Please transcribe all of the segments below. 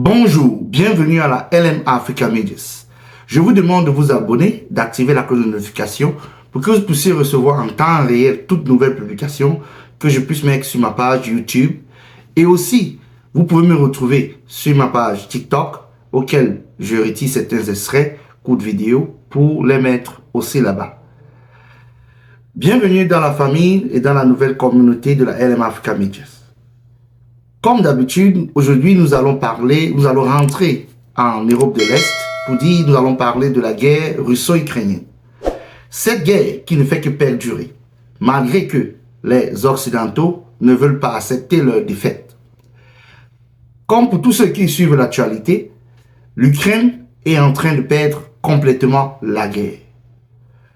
Bonjour, bienvenue à la LM Africa Medias. Je vous demande de vous abonner, d'activer la cloche de notification pour que vous puissiez recevoir en temps réel toutes nouvelles publications que je puisse mettre sur ma page YouTube. Et aussi, vous pouvez me retrouver sur ma page TikTok, auquel je retire certains extraits, coups de vidéo, pour les mettre aussi là-bas. Bienvenue dans la famille et dans la nouvelle communauté de la LM Africa Medias. Comme d'habitude, aujourd'hui, nous allons rentrer en Europe de l'Est pour dire, nous allons parler de la guerre russo-ukrainienne. Cette guerre qui ne fait que perdurer, malgré que les Occidentaux ne veulent pas accepter leur défaite. Comme pour tous ceux qui suivent l'actualité, l'Ukraine est en train de perdre complètement la guerre.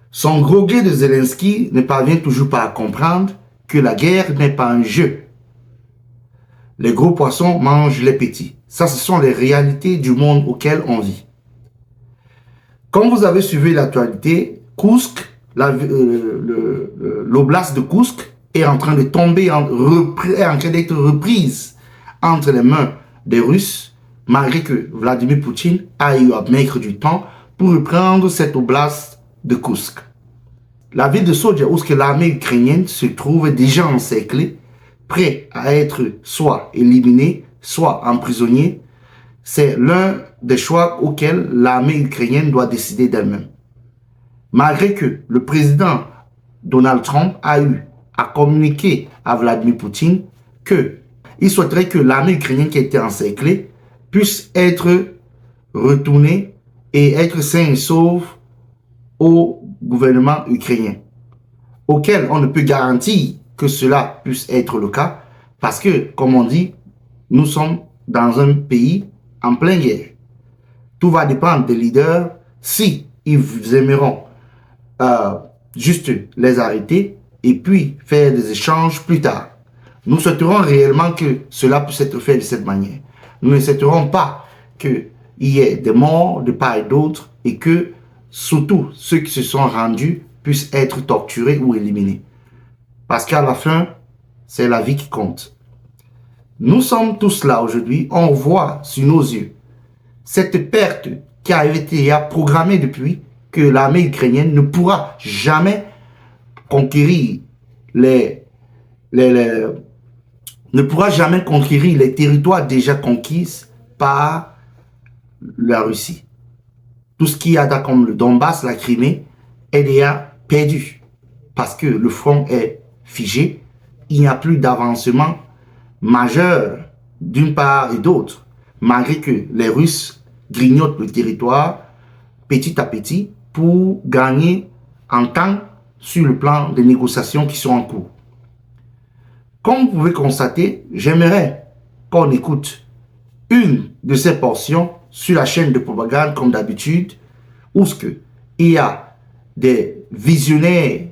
Son gros gré de Zelensky ne parvient toujours pas à comprendre que la guerre n'est pas un jeu. Les gros poissons mangent les petits. Ça, ce sont les réalités du monde auquel on vit. Comme vous avez suivi l'actualité, Koursk, l'oblast de Koursk est en train de tomber, est en train d'être reprise entre les mains des Russes, malgré que Vladimir Poutine a eu à mettre du temps pour reprendre cette oblast de Koursk. La ville de Sodia, où l'armée ukrainienne se trouve déjà encerclée, prêt à être soit éliminé, soit emprisonné, c'est l'un des choix auxquels l'armée ukrainienne doit décider d'elle-même. Malgré que le président Donald Trump a eu à communiquer à Vladimir Poutine qu'il souhaiterait que l'armée ukrainienne qui a été encerclée puisse être retournée et être sain et sauf au gouvernement ukrainien, auquel on ne peut garantir que cela puisse être le cas, parce que, comme on dit, nous sommes dans un pays en pleine guerre. Tout va dépendre des leaders, si ils aimeront juste les arrêter et puis faire des échanges plus tard. Nous souhaiterons réellement que cela puisse être fait de cette manière. Nous ne souhaiterons pas qu'il y ait des morts de part et d'autre et que, surtout, ceux qui se sont rendus puissent être torturés ou éliminés. Parce qu'à la fin, c'est la vie qui compte. Nous sommes tous là aujourd'hui, on voit sur nos yeux cette perte qui a été programmée depuis que l'armée ukrainienne ne pourra jamais conquérir les territoires déjà conquis par la Russie. Tout ce qui y a comme le Donbass, la Crimée, est déjà perdu parce que le front est figé, il n'y a plus d'avancement majeur d'une part et d'autre, malgré que les Russes grignotent le territoire petit à petit pour gagner en temps sur le plan des négociations qui sont en cours. Comme vous pouvez constater, j'aimerais qu'on écoute une de ces portions sur la chaîne de propagande comme d'habitude, où il y a des visionnaires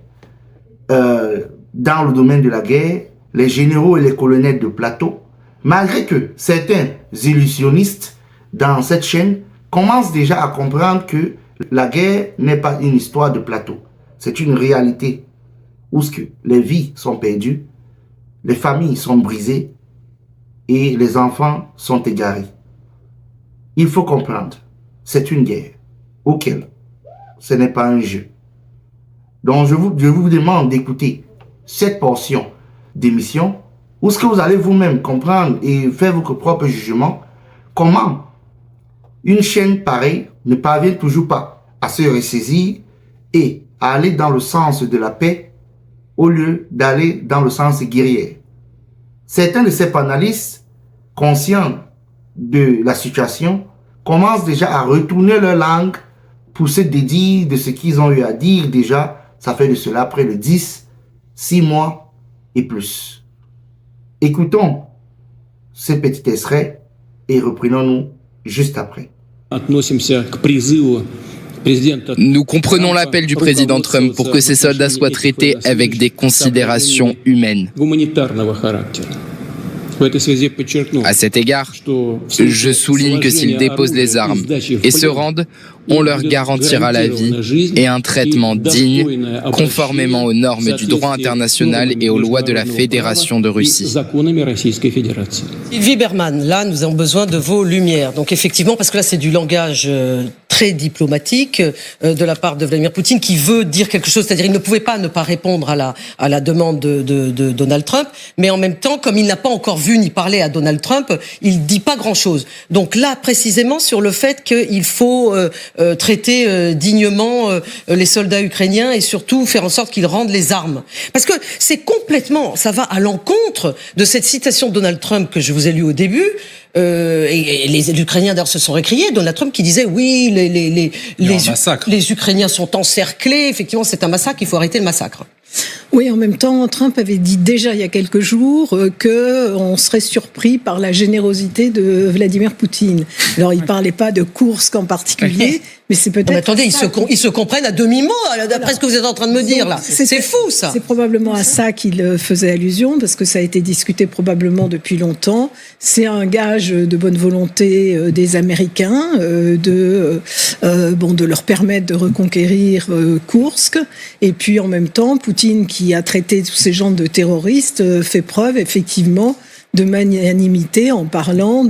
dans le domaine de la guerre, les généraux et les colonels de plateau, malgré que certains illusionnistes dans cette chaîne commencent déjà à comprendre que la guerre n'est pas une histoire de plateau. C'est une réalité où les vies sont perdues, les familles sont brisées et les enfants sont égarés. Il faut comprendre, c'est une guerre auquel ce n'est pas un jeu. Donc je vous demande d'écouter cette portion d'émission où ce que vous allez vous-même comprendre et faire votre propre jugement, comment une chaîne pareille ne parvient toujours pas à se ressaisir et à aller dans le sens de la paix au lieu d'aller dans le sens guerrier. Certains de ces panélistes, conscients de la situation, commencent déjà à retourner leur langue pour se dédire de ce qu'ils ont eu à dire déjà. Ça fait de cela près de 6 mois et plus. Écoutons ce petit extrait et reprenons-nous juste après. Nous comprenons l'appel du président Trump pour que ces soldats soient traités avec des considérations humaines. À cet égard, je souligne que s'ils déposent les armes et se rendent, on leur garantira la vie et un traitement digne, conformément aux normes du droit international et aux lois de la Fédération de Russie. Sylvie Berman, là, nous avons besoin de vos lumières. Donc effectivement, parce que là, c'est du langage très diplomatique de la part de Vladimir Poutine qui veut dire quelque chose, c'est-à-dire il ne pouvait pas ne pas répondre à la demande de Donald Trump, mais en même temps, comme il n'a pas encore vu ni parlé à Donald Trump, il dit pas grand-chose. Donc là, précisément sur le fait qu'il faut traiter dignement les soldats ukrainiens et surtout faire en sorte qu'ils rendent les armes. Parce que c'est complètement, ça va à l'encontre de cette citation de Donald Trump que je vous ai lue au début, et les Ukrainiens d'ailleurs se sont récriés, Donald Trump qui disait oui, les Ukrainiens sont encerclés, effectivement c'est un massacre, il faut arrêter le massacre. Oui, en même temps, Trump avait dit déjà il y a quelques jours qu'on serait surpris par la générosité de Vladimir Poutine. Alors, il ne parlait pas de Kursk en particulier, mais c'est peut-être... Mais attendez, ils se comprennent à demi-mot, d'après ce que vous êtes en train de me dire, là. C'est fou, ça. C'est probablement à ça qu'il faisait allusion, parce que ça a été discuté probablement depuis longtemps. C'est un gage de bonne volonté des Américains, de leur permettre de reconquérir Kursk. Et puis, en même temps, Poutine, qui a traité tous ces gens de terroristes, fait preuve, effectivement, de magnanimité en parlant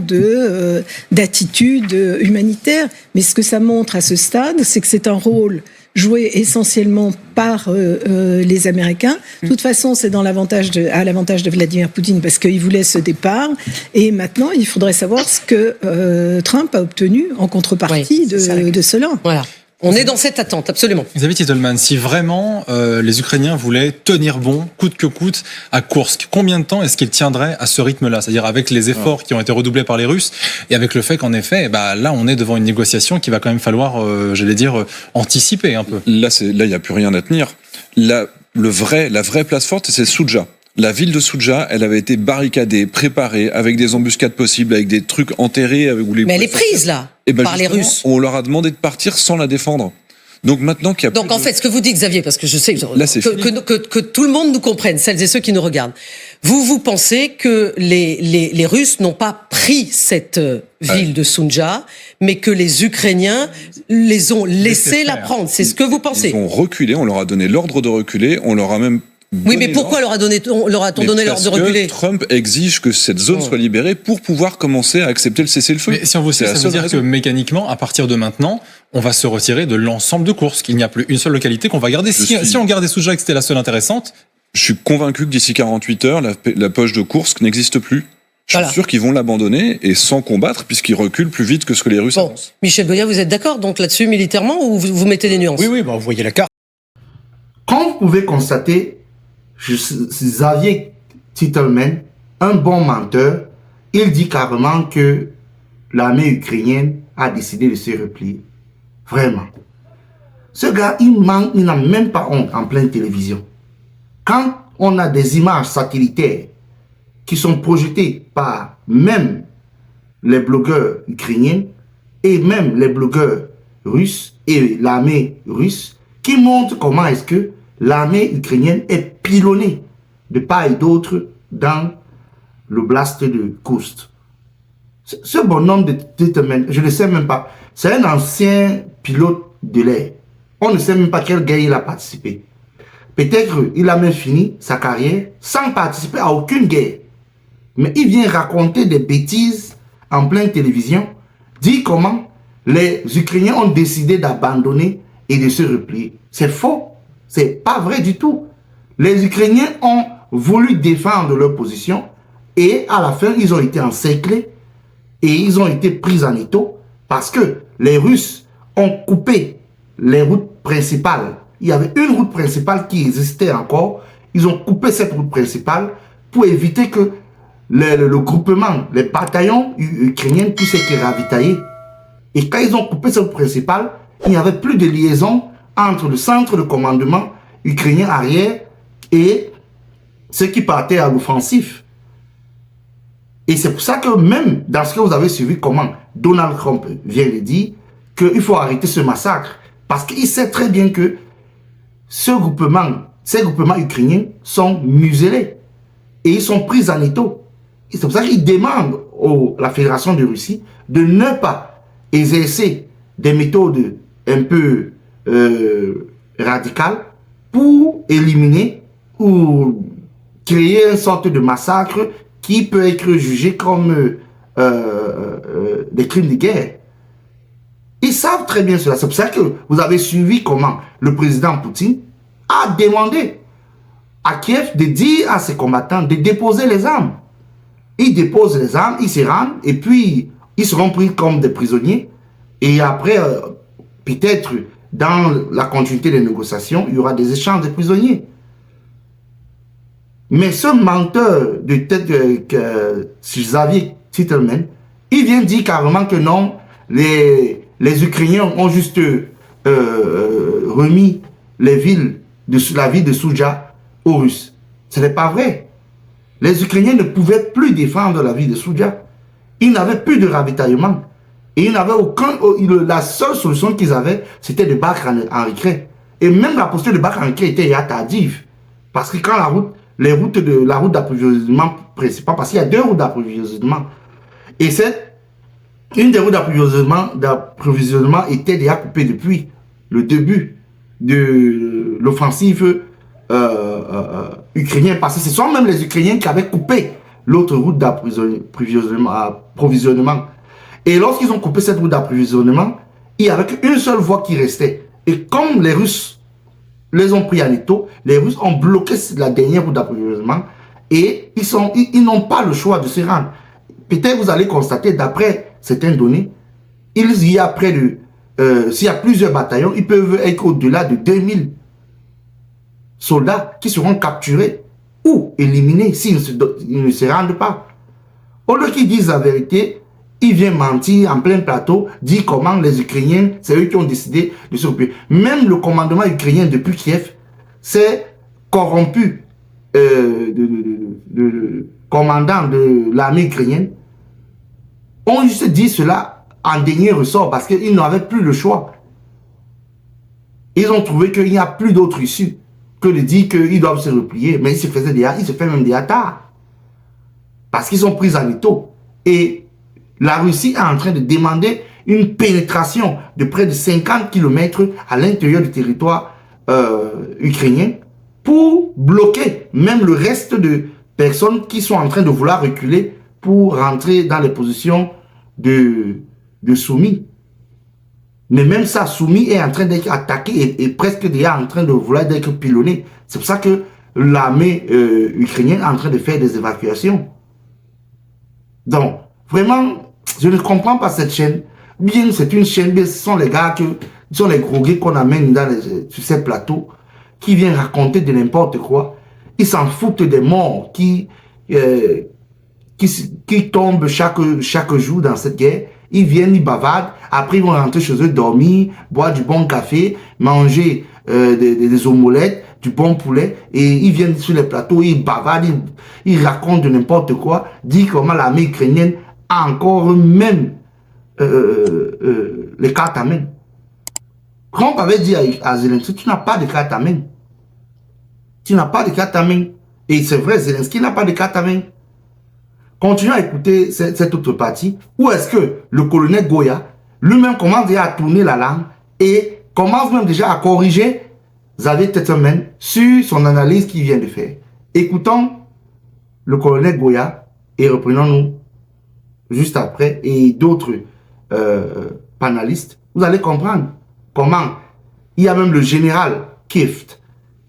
d'attitude humanitaire. Mais ce que ça montre à ce stade, c'est que c'est un rôle joué essentiellement par les Américains. De toute façon, c'est à l'avantage de Vladimir Poutine parce qu'il voulait ce départ. Et maintenant, il faudrait savoir ce que Trump a obtenu en contrepartie de cela. Voilà. On est dans cette attente, absolument. Xavier Titelman, si vraiment les Ukrainiens voulaient tenir bon, coûte que coûte, à Kursk, combien de temps est-ce qu'ils tiendraient à ce rythme-là ? C'est-à-dire avec les efforts qui ont été redoublés par les Russes et avec le fait qu'en effet, là, on est devant une négociation qui va quand même falloir, anticiper un peu. Là, il n'y a plus rien à tenir. La vraie place forte, c'est Soudja. La ville de Soudja, elle avait été barricadée, préparée, avec des embuscades possibles, avec des trucs enterrés. Mais elle est prise, là, par les Russes. On leur a demandé de partir sans la défendre. Donc maintenant qu'il y a Donc en fait, ce que vous dites, Xavier, parce que je sais que tout le monde nous comprenne, celles et ceux qui nous regardent, vous pensez que les Russes n'ont pas pris cette ville de Soudja, mais que les Ukrainiens les ont laissé la prendre. C'est ce que vous pensez ? Ils ont reculé, on leur a donné l'ordre de reculer, on leur a même... Oui, mais pourquoi leur a-t-on donné l'ordre de reculer ? Parce que Trump exige que cette zone soit libérée pour pouvoir commencer à accepter le cessez-le-feu. Mais si on vous sait, ça veut dire que mécaniquement, à partir de maintenant, on va se retirer de l'ensemble de Kursk. Il n'y a plus une seule localité qu'on va garder. Si on gardait Soudja, que c'était la seule intéressante... Je suis convaincu que d'ici 48 heures, la poche de Kursk n'existe plus. Je suis sûr qu'ils vont l'abandonner et sans combattre, puisqu'ils reculent plus vite que ce que les Russes avancent. Michel Goya, vous êtes d'accord donc là-dessus militairement ou vous mettez des nuances ? Oui, vous voyez la carte. Comme vous pouvez constater, Xavier Titelman, un bon menteur, il dit carrément que l'armée ukrainienne a décidé de se replier. Vraiment. Ce gars, il n'a même pas honte en pleine télévision. Quand on a des images satellitaires qui sont projetées par même les blogueurs ukrainiens et même les blogueurs russes et l'armée russe, qui montrent comment est-ce que l'armée ukrainienne est pilonnée de part et d'autre dans l'oblast de Kursk. Ce bonhomme de Titelman, je ne sais même pas, c'est un ancien pilote de l'air. On ne sait même pas quelle guerre il a participé. Peut-être qu'il a même fini sa carrière sans participer à aucune guerre. Mais il vient raconter des bêtises en pleine télévision, dit comment les Ukrainiens ont décidé d'abandonner et de se replier. C'est faux. C'est pas vrai du tout. Les Ukrainiens ont voulu défendre leur position et à la fin, ils ont été encerclés et ils ont été pris en étau parce que les Russes ont coupé les routes principales. Il y avait une route principale qui existait encore. Ils ont coupé cette route principale pour éviter que le groupement, les bataillons ukrainiens puissent être ravitaillés. Et quand ils ont coupé cette route principale, il n'y avait plus de liaison entre le centre de commandement ukrainien arrière et ceux qui partaient à l'offensif. Et c'est pour ça que même dans ce que vous avez suivi, comment Donald Trump vient de dire qu'il faut arrêter ce massacre. Parce qu'il sait très bien que ces groupements ukrainiens sont muselés et ils sont pris en étau. C'est pour ça qu'ils demandent à la Fédération de Russie de ne pas exercer des méthodes un peu radicales pour éliminer ou créer une sorte de massacre qui peut être jugé comme des crimes de guerre. Ils savent très bien cela. C'est pour ça que vous avez suivi comment le président Poutine a demandé à Kiev de dire à ses combattants de déposer les armes. Ils déposent les armes, ils se rendent, et puis ils seront pris comme des prisonniers. Et après, peut-être, dans la continuité des négociations, il y aura des échanges de prisonniers. Mais ce menteur de tête Xavier Titelman, il vient dire carrément que non, les Ukrainiens ont juste remis la ville de Souja aux Russes. Ce n'est pas vrai. Les Ukrainiens ne pouvaient plus défendre la ville de Souja. Ils n'avaient plus de ravitaillement. Et ils n'avaient la seule solution qu'ils avaient, c'était de battre en récré. Et même la posture de battre en récré était tardive. Parce que quand la route d'approvisionnement principale, parce qu'il y a 2 routes d'approvisionnement. Et une des routes d'approvisionnement était déjà coupée depuis le début de l'offensive ukrainienne. Parce que ce sont même les Ukrainiens qui avaient coupé l'autre route d'approvisionnement. Et lorsqu'ils ont coupé cette route d'approvisionnement, il n'y avait qu'une seule voie qui restait. Et comme les Russes les ont pris en étau, les Russes ont bloqué la dernière route d'approvisionnement et ils n'ont pas le choix de se rendre. Peut-être vous allez constater, d'après certaines données, s'il y a plusieurs bataillons, ils peuvent être au-delà de 2000 soldats qui seront capturés ou éliminés s'ils ne se rendent pas. Au lieu qu'ils disent la vérité, il vient mentir en plein plateau, dire comment les Ukrainiens, c'est eux qui ont décidé de se replier. Même le commandement ukrainien depuis Kiev s'est corrompu. Le commandant de l'armée ukrainienne ont juste dit cela en dernier ressort parce qu'ils n'avaient plus le choix. Ils ont trouvé qu'il n'y a plus d'autre issue que de dire qu'ils doivent se replier. Mais ils se fait même des tard. Parce qu'ils sont pris en étau. Et la Russie est en train de demander une pénétration de près de 50 km à l'intérieur du territoire ukrainien pour bloquer même le reste de personnes qui sont en train de vouloir reculer pour rentrer dans les positions de Soumis. Mais même ça, Soumis est en train d'être attaqué et presque déjà en train de vouloir être pilonné. C'est pour ça que l'armée ukrainienne est en train de faire des évacuations. Donc, vraiment, je ne comprends pas cette chaîne. Bien, c'est une chaîne, bien, ce sont les gars ce sont les grogués qu'on amène sur ces plateaux, qui viennent raconter de n'importe quoi. Ils s'en foutent des morts qui tombent chaque jour dans cette guerre. Ils viennent, ils bavardent, après ils vont rentrer chez eux, dormir, boire du bon café, manger des omelettes, du bon poulet, et ils viennent sur les plateaux, ils bavardent, ils racontent de n'importe quoi, disent comment l'armée ukrainienne a encore même les cartes à main. Trump avait dit à Zelensky, tu n'as pas de carte à main. Tu n'as pas de carte à main. Et c'est vrai, Zelensky n'a pas de carte à main. Continuons à écouter cette autre partie, où est-ce que le colonel Goya lui-même commence déjà à tourner la langue et commence même déjà à corriger Xavier Titelman sur son analyse qu'il vient de faire. Écoutons le colonel Goya et reprenons-nous juste après et d'autres panélistes. Vous allez comprendre comment il y a même le général Kift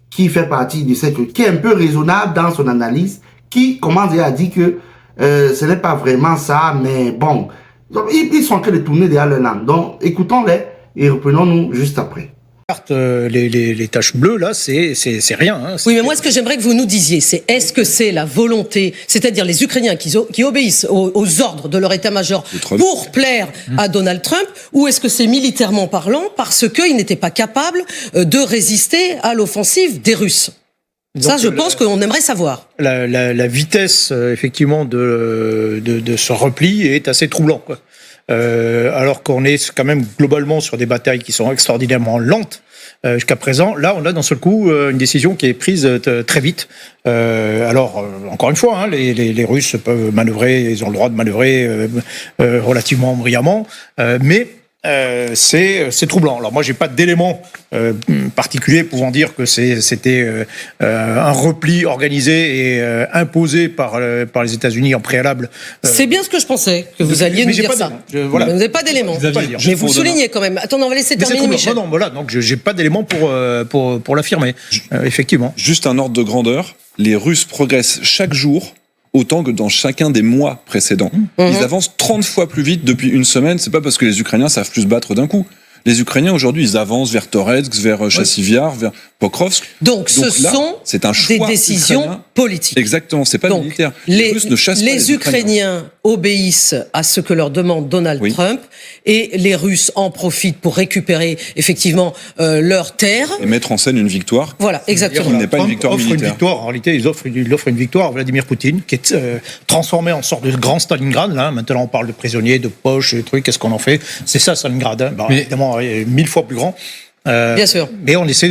qui fait partie de cette, qui est un peu raisonnable dans son analyse, qui commence déjà à dire que ce n'est pas vraiment ça, mais bon, ils sont en train de tourner derrière leur langue. Donc, écoutons-les et reprenons-nous juste après. Les taches bleues, là, c'est rien. Hein, oui, mais moi, ce que j'aimerais que vous nous disiez, c'est est-ce que c'est la volonté, c'est-à-dire les Ukrainiens qui obéissent aux ordres de leur état-major pour plaire à Donald Trump, ou est-ce que c'est militairement parlant parce qu'ils n'étaient pas capables de résister à l'offensive des Russes? Ça, je pense qu'on aimerait savoir. La vitesse, effectivement, de ce repli est assez troublant, quoi. alors qu'on est quand même globalement sur des batailles qui sont extraordinairement lentes. Jusqu'à présent, là, on a d'un seul coup une décision qui est prise très vite. Encore une fois, les Russes peuvent manœuvrer, ils ont le droit de manœuvrer relativement brillamment, mais c'est troublant. Alors moi, j'ai pas d'éléments particuliers pouvant dire que c'était un repli organisé et imposé par les États-Unis en préalable. C'est bien ce que je pensais, que vous alliez nous dire ça. Voilà. Vous n'avez pas d'éléments. Mais vous soulignez quand même. Attends, on va laisser terminer Michel. Non, voilà. Donc j'ai pas d'éléments pour l'affirmer. Effectivement. Juste un ordre de grandeur. Les Russes progressent chaque jour autant que dans chacun des mois précédents. Ils avancent 30 fois plus vite depuis une semaine. C'est pas parce que les Ukrainiens savent plus se battre d'un coup. Les Ukrainiens, aujourd'hui, ils avancent vers Toretsk, vers Chassivyar, vers Pokrovsk. Donc ce là, sont c'est un choix des décisions ukrainien. politiques. Exactement, c'est pas militaire. Les Russes ne chassent pas les Ukrainiens obéissent à ce que leur demande Donald Trump, et les Russes en profitent pour récupérer effectivement leurs terres. Et mettre en scène une victoire. Voilà, exactement. Qui n'est pas une victoire militaire. En réalité, ils offrent une victoire à Vladimir Poutine, qui est transformé en sorte de grand Stalingrad. Là. Maintenant, on parle de prisonniers, de poches, de trucs, qu'est-ce qu'on en fait? C'est ça, Stalingrad. Évidemment, 1000 fois plus grand. Bien sûr. Mais on essaie,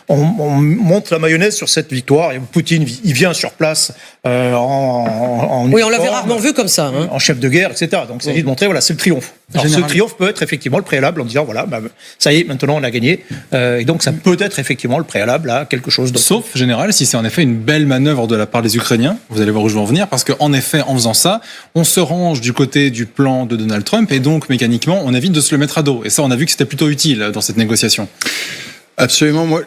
on monte la mayonnaise sur cette victoire. Et Poutine, il vient sur place en oui, on l'avait rarement vu comme ça. En chef de guerre, etc. Donc, c'est de montrer, c'est le triomphe. Alors, ce triomphe peut être effectivement le préalable en disant, ça y est, maintenant on a gagné. Et donc, ça peut être effectivement le préalable à quelque chose d'autre. Sauf, général, si c'est en effet une belle manœuvre de la part des Ukrainiens, vous allez voir où je veux en venir, parce qu'en effet, en faisant ça, on se range du côté du plan de Donald Trump, et donc, mécaniquement, on évite de se le mettre à dos. Et ça, on a vu que c'était plutôt utile dans cette négociation. Absolument. Moi,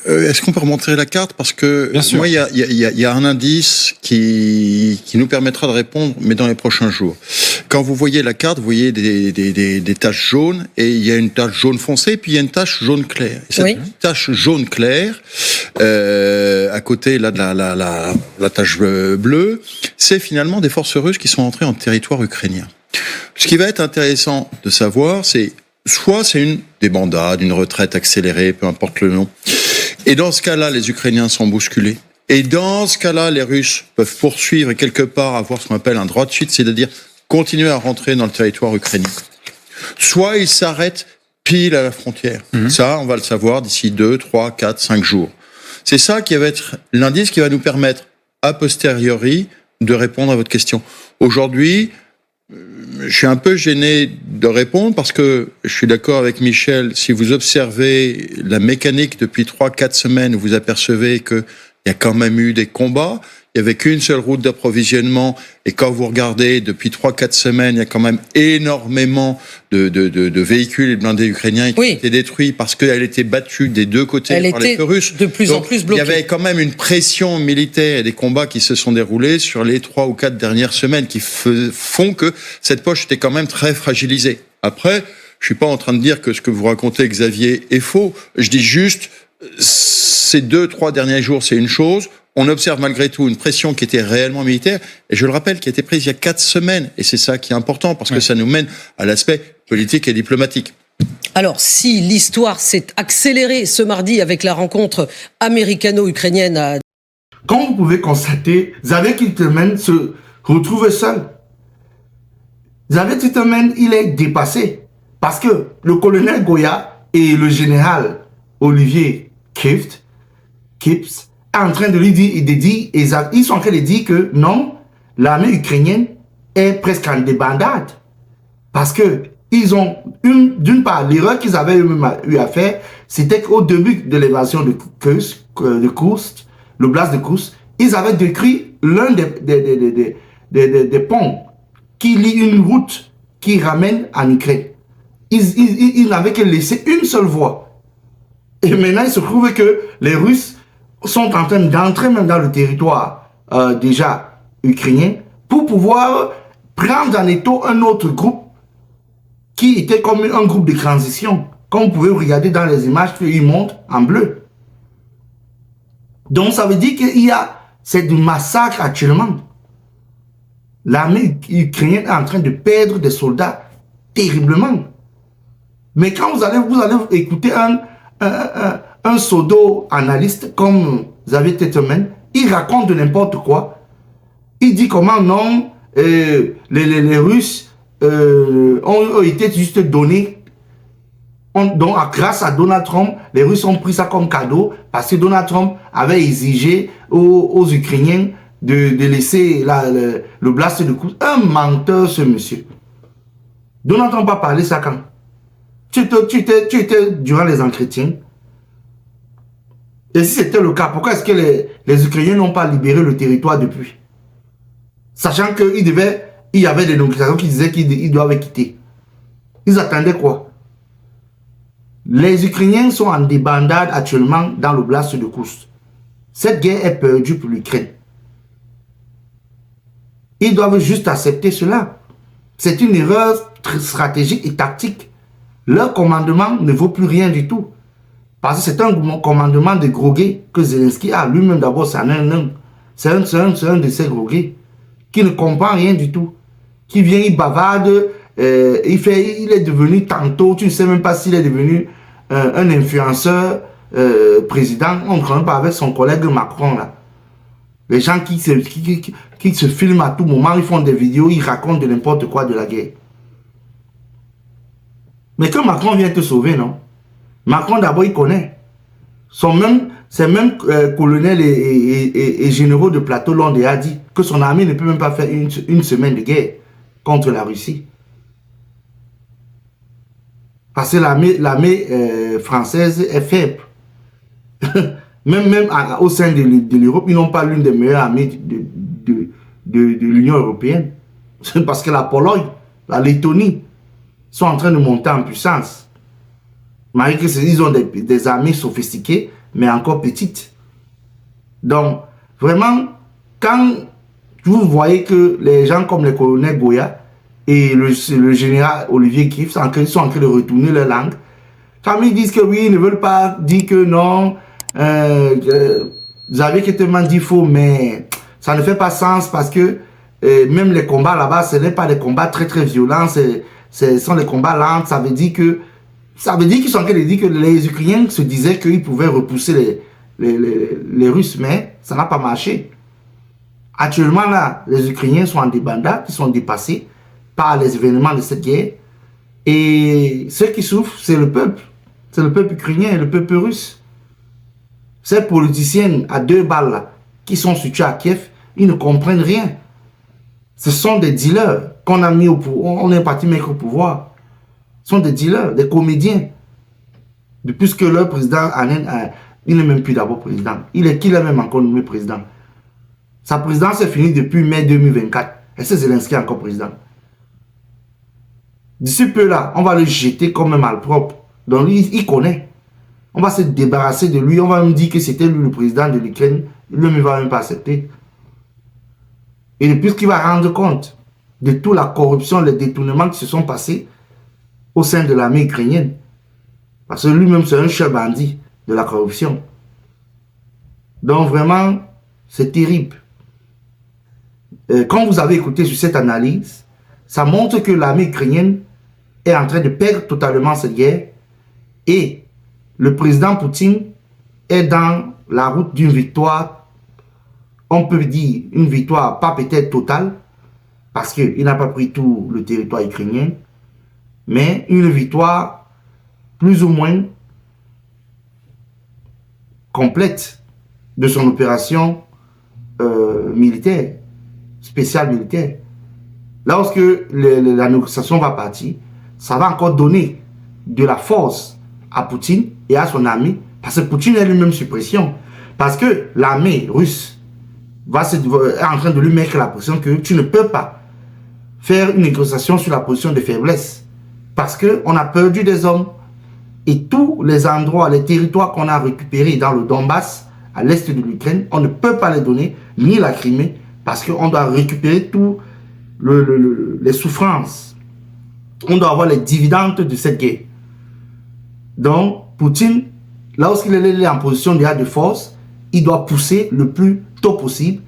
est-ce qu'on peut remontrer la carte? Parce que moi, il y a un indice qui nous permettra de répondre, mais dans les prochains jours. Quand vous voyez la carte, vous voyez des taches jaunes, et il y a une tache jaune foncée, puis il y a une tache jaune claire. Et cette tache jaune claire, à côté là de la tache bleue, c'est finalement des forces russes qui sont entrées en territoire ukrainien. Ce qui va être intéressant de savoir, c'est soit c'est une débandade, une retraite accélérée, peu importe le nom. Et dans ce cas-là, les Ukrainiens sont bousculés. Et dans ce cas-là, les Russes peuvent poursuivre et quelque part avoir ce qu'on appelle un droit de suite, c'est-à-dire continuer à rentrer dans le territoire ukrainien. Soit ils s'arrêtent pile à la frontière. Ça, on va le savoir d'ici 2, 3, 4, 5 jours. C'est ça qui va être l'indice qui va nous permettre, a posteriori, de répondre à votre question. Aujourd'hui, je suis un peu gêné de répondre parce que je suis d'accord avec Michel. Si vous observez la mécanique depuis 3-4 semaines, vous apercevez qu'il y a quand même eu des combats. Il n'y avait qu'une seule route d'approvisionnement. Et quand vous regardez, depuis 3-4 semaines, il y a quand même énormément de véhicules et de blindés ukrainiens qui ont été détruits parce qu'elle était battue des deux côtés par les Russes. De plus en plus bloquée. Il y avait quand même une pression militaire et des combats qui se sont déroulés sur les 3 ou 4 dernières semaines qui font que cette poche était quand même très fragilisée. Après, je suis pas en train de dire que ce que vous racontez, Xavier, est faux. Je dis juste, ces 2-3 derniers jours, c'est une chose. On observe malgré tout une pression qui était réellement militaire, et je le rappelle, qui a été prise il y a 4 semaines. Et c'est ça qui est important, parce que ça nous mène à l'aspect politique et diplomatique. Alors, si l'histoire s'est accélérée ce mardi avec la rencontre américano-ukrainienne à... Comme vous pouvez constater, Xavier Kittelman se retrouve seul. Xavier Kittelman, il est dépassé. Parce que le colonel Goya et le général Olivier Kipps en train de lui dire, ils sont en train de dire que non, l'armée ukrainienne est presque en débandade. Parce que ils ont, d'une part, l'erreur qu'ils avaient eux-mêmes eu à faire, c'était qu'au début de l'invasion de Kursk, l'oblast de Kursk, ils avaient détruit l'un des ponts qui lie une route qui ramène en Ukraine. Ils n'avaient que laissé une seule voie. Et maintenant, il se trouve que les Russes sont en train d'entrer même dans le territoire déjà ukrainien pour pouvoir prendre en étau un autre groupe qui était comme un groupe de transition. Comme vous pouvez regarder dans les images qu'ils montrent en bleu. Donc ça veut dire c'est du massacre actuellement. L'armée ukrainienne est en train de perdre des soldats terriblement. Mais quand vous allez écouter un pseudo-analyste comme Xavier Kittelman, il raconte de n'importe quoi. Il dit comment non, les Russes ont été juste donnés. Donc, grâce à Donald Trump, les Russes ont pris ça comme cadeau parce que Donald Trump avait exigé aux Ukrainiens de laisser le blast de Kursk. Un menteur, ce monsieur. Donald Trump a parlé ça quand? Tu étais durant les entretiens. Et si c'était le cas, pourquoi est-ce que les Ukrainiens n'ont pas libéré le territoire depuis? Sachant qu'il y avait des négociations qui disaient qu'ils doivent quitter. Ils attendaient quoi? Les Ukrainiens sont en débandade actuellement dans l'oblast de Kursk. Cette guerre est perdue pour l'Ukraine. Ils doivent juste accepter cela. C'est une erreur stratégique et tactique. Leur commandement ne vaut plus rien du tout. Parce que c'est un commandement de groguet que Zelensky a. Lui-même d'abord, c'est un de ces groguets qui ne comprend rien du tout. Qui vient, il bavarde, il est devenu tantôt, tu ne sais même pas s'il est devenu un influenceur président. On ne connaît pas avec son collègue Macron là. Les gens qui se filment à tout moment, ils font des vidéos, ils racontent de n'importe quoi de la guerre. Mais que Macron vient te sauver, non? Macron d'abord il connaît. Ces mêmes colonels et généraux de plateau l'ont déjà dit que son armée ne peut même pas faire une semaine de guerre contre la Russie. Parce que l'armée française est faible. même au sein de l'Europe, ils n'ont pas l'une des meilleures armées de l'Union européenne. Parce que la Pologne, la Lettonie sont en train de monter en puissance. Malgré qu'ils ont des armées sophistiquées, mais encore petites. Donc, vraiment, quand vous voyez que les gens comme le colonel Goya et le général Olivier Kiff sont en train de retourner leur langue, quand ils disent que oui, ils ne veulent pas dire que non, vous avez tellement dit faux, mais ça ne fait pas sens parce que même les combats là-bas, ce n'est pas des combats très très violents, ce sont des combats lents. Ça veut dire qu'ils sont en train de dire que les Ukrainiens se disaient qu'ils pouvaient repousser les Russes, mais ça n'a pas marché. Actuellement là, les Ukrainiens sont en débandade, ils sont dépassés par les événements de cette guerre. Et ceux qui souffrent, c'est le peuple. C'est le peuple ukrainien et le peuple russe. Ces politiciens à 2 balles là, qui sont situés à Kiev, ils ne comprennent rien. Ce sont des dealers qu'on a mis au pouvoir, on est parti mettre au pouvoir. Ce sont des dealers, des comédiens. Depuis que leur président, il n'est même plus d'abord président. Qu'il est même encore nommé président. Sa présidence est finie depuis mai 2024. Et c'est Zelensky encore président. D'ici peu là, on va le jeter comme un malpropre. Donc il connaît. On va se débarrasser de lui. On va me dire que c'était lui le président de l'Ukraine. Lui ne va même pas accepter. Et depuis qu'il va rendre compte de toute la corruption, les détournements qui se sont passés au sein de l'armée ukrainienne. Parce que lui-même, c'est un chef bandit de la corruption. Donc vraiment, c'est terrible. Quand vous avez écouté sur cette analyse, ça montre que l'armée ukrainienne est en train de perdre totalement cette guerre et le président Poutine est dans la route d'une victoire, on peut dire une victoire pas peut-être totale, parce qu'il n'a pas pris tout le territoire ukrainien, mais une victoire plus ou moins complète de son opération militaire, spéciale militaire. Lorsque la négociation va partir, ça va encore donner de la force à Poutine et à son armée, parce que Poutine est lui-même sous pression. Parce que l'armée russe est en train de lui mettre la pression que tu ne peux pas faire une négociation sur la position de faiblesse. Parce qu'on a perdu des hommes et tous les endroits, les territoires qu'on a récupérés dans le Donbass, à l'est de l'Ukraine, on ne peut pas les donner, ni la Crimée, parce qu'on doit récupérer tout les souffrances. On doit avoir les dividendes de cette guerre. Donc, Poutine, lorsqu'il est en position de force, il doit pousser le plus tôt possible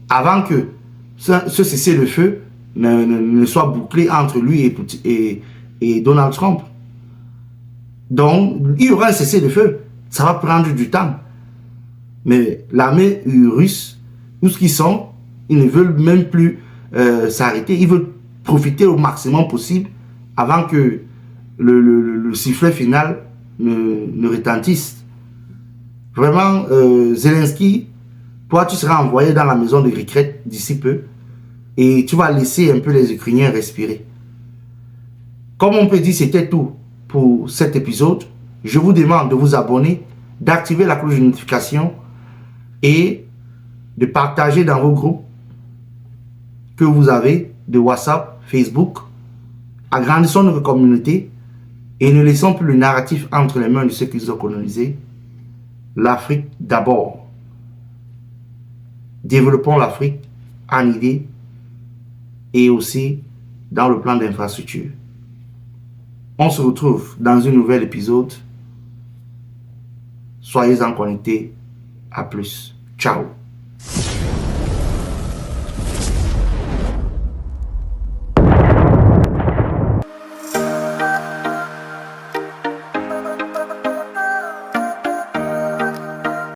avant que ce cessez-le-feu ne soit bouclé entre lui et Donald Trump. Donc, il y aura un cessez-le-feu. Ça va prendre du temps. Mais l'armée russe, où ce qu'ils sont, ils ne veulent même plus s'arrêter. Ils veulent profiter au maximum possible avant que le sifflet final ne retentisse. Vraiment, Zelensky, toi, tu seras envoyé dans la maison de retraite d'ici peu et tu vas laisser un peu les Ukrainiens respirer. Comme on peut dire, c'était tout pour cet épisode. Je vous demande de vous abonner, d'activer la cloche de notification et de partager dans vos groupes que vous avez de WhatsApp, Facebook. Agrandissons notre communauté et ne laissons plus le narratif entre les mains de ceux qui nous ont colonisés. L'Afrique d'abord. Développons l'Afrique en idées et aussi dans le plan d'infrastructure. On se retrouve dans un nouvel épisode. Soyez en connectés. À plus. Ciao.